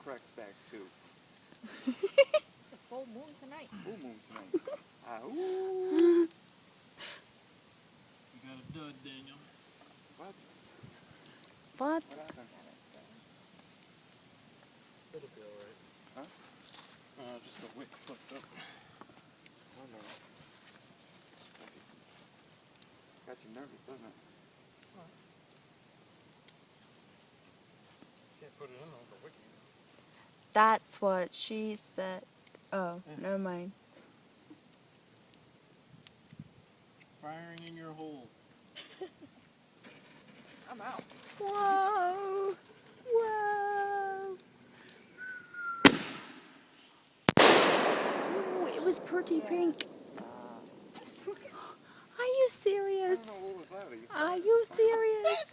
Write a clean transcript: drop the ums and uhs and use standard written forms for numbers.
cracks back too. It's a full moon tonight. Full moon tonight. Ooh. You got a dud, Daniel. What? What? What happened? It'll be alright. Huh? Just the wick flipped up. Oh no. Got you nervous, doesn't it? Can't put it in over the wick. That's what she said. Oh, never mind. Firing in your hole. I'm out. Whoa! Whoa! Ooh, it was pretty pink. Are you I serious? don't know what was that. Are you serious?